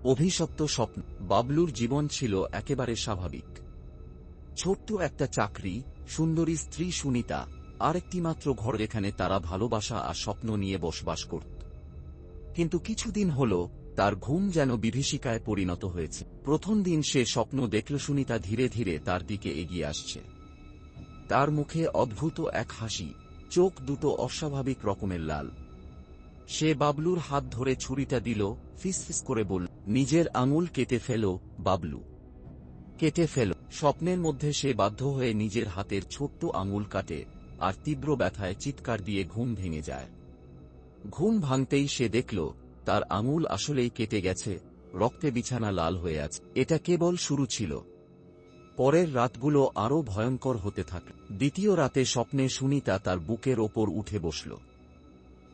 অভিশপ্ত স্বপ্ন। বাবলুর জীবন ছিল একেবারে স্বাভাবিক। ছোট্ট একটা চাকরি, সুন্দরী স্ত্রী সুনিতা, আর একটি মাত্র ঘর যেখানে তারা ভালোবাসা আর স্বপ্ন নিয়ে বসবাস করত। কিন্তু কিছুদিন হল তার ঘুম যেন বিভীষিকায় পরিণত হয়েছে। প্রথম দিন সে স্বপ্ন দেখল সুনিতা ধীরে ধীরে তার দিকে এগিয়ে আসছে। তার মুখে অদ্ভুত এক হাসি, চোখ দুটো অস্বাভাবিক রকমের লাল। সে বাবলুর হাত ধরে ছুরিটা দিল, ফিসফিস করে বলল, নিজের আঙুল কেটে ফেলো বাবলু, কেটে ফেলো। স্বপ্নের মধ্যে সে বাধ্য হয়ে নিজের হাতের ছোট্ট আঙুল কাটে, আর তীব্র ব্যথায় চিৎকার দিয়ে ঘুম ভেঙে যায়। ঘুম ভাঙতেই সে দেখল তার আঙুল আসলেই কেটে গেছে, রক্তে বিছানা লাল হয়ে আছে। এটা কেবল শুরু ছিল। পরের রাতগুলো আরও ভয়ঙ্কর হতে থাকে। দ্বিতীয় রাতে স্বপ্নে সুনিতা তার বুকের ওপর উঠে বসল।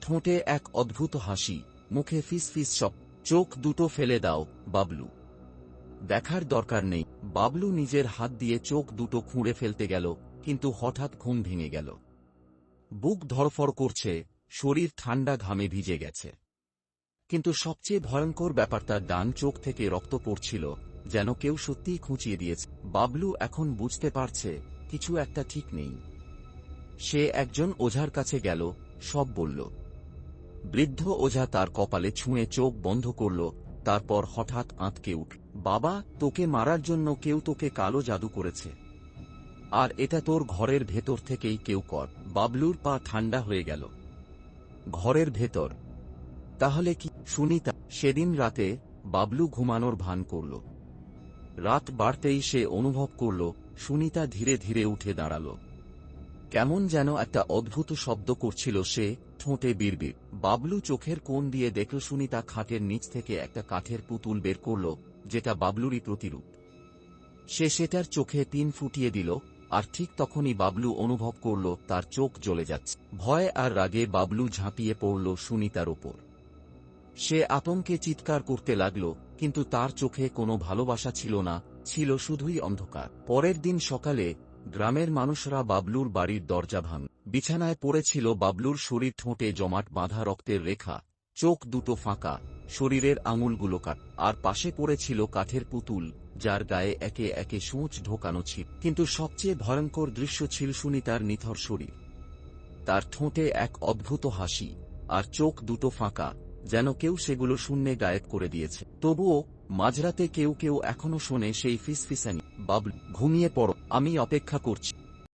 ঠোঁটে এক অদ্ভুত হাসি, মুখে ফিসফিস সব। চোখ দুটো ফেলে দাও বাবলু, দেখার দরকার নেই। বাবলু নিজের হাত দিয়ে চোখ দুটো খুঁড়ে ফেলতে গেল, কিন্তু হঠাৎ ঘুম ভেঙে গেল। বুক ধড়ফড় করছে, শরীর ঠান্ডা ঘামে ভিজে গেছে। কিন্তু সবচেয়ে ভয়ঙ্কর ব্যাপারটা, ডান চোখ থেকে রক্ত পড়ছিল, যেন কেউ সত্যিই খুঁচিয়ে দিয়েছে। বাবলু এখন বুঝতে পারছে কিছু একটা ঠিক নেই। সে একজন ওঝার কাছে গেল, সব বলল। বৃদ্ধ ওঝা তার কপালে ছুঁয়ে চোখ বন্ধ করল, তারপর হঠাৎ আঁতকে উঠল। বাবা, তোকে মারার জন্য কেউ তোকে কালো জাদু করেছে, আর এটা তোর ঘরের ভেতর থেকেই কেউ কর। বাবলুর পা ঠান্ডা হয়ে গেল। ঘরের ভেতর? তাহলে কি? সুনিতা। সেদিন রাতে বাবলু ঘুমানোর ভান করল। রাত বাড়তেই সে অনুভব করল সুনিতা ধীরে ধীরে উঠে দাঁড়াল। কেমন যেন একটা অদ্ভুত শব্দ করছিল সে, ঠোঁটে বিড়বিড়। বাবলু চোখের কোণ দিয়ে দেখল সুনিতা খাটের নিচ থেকে একটা কাঠের পুতুল বের করল, যেটা বাবলুরই প্রতিরূপ। সে সেটার চোখে পিন ফুটিয়ে দিল, আর ঠিক তখনই বাবলু অনুভব করল তার চোখ জ্বলে যাচ্ছে। ভয় আর রাগে বাবলু ঝাঁপিয়ে পড়ল সুনিতার ওপর। সে আতঙ্কে চিৎকার করতে লাগল, কিন্তু তার চোখে কোনো ভালোবাসা ছিল না, ছিল শুধুই অন্ধকার। পরের দিন সকালে গ্রামের মানুষরা বাবলুর বাড়ির দরজা ভাঙল। বিছানায় পড়েছিল বাবলুর শরীর, ঠোঁটে জমাট বাঁধা রক্তের রেখা, চোখ দুটো ফাঁকা, শরীরের আঙুলগুলো কাট, আর পাশে পড়েছিল কাঠের পুতুল, যার গায়ে একে একে সূঁচ ঢোকানো ছিল। কিন্তু সবচেয়ে ভয়ঙ্কর দৃশ্য ছিল সুনিতার নিথর শরীর। তার ঠোঁটে এক অদ্ভুত হাসি, আর চোখ দুটো ফাঁকা, যেন কেউ সেগুলো শূন্যে গায়েব করে দিয়েছে। তবুও মাঝরাতে কেউ কেউ এখনো শোনে সেই ফিসফিসানি। বাবলু, ঘুমিয়ে পড়ো, আমি অপেক্ষা করছি।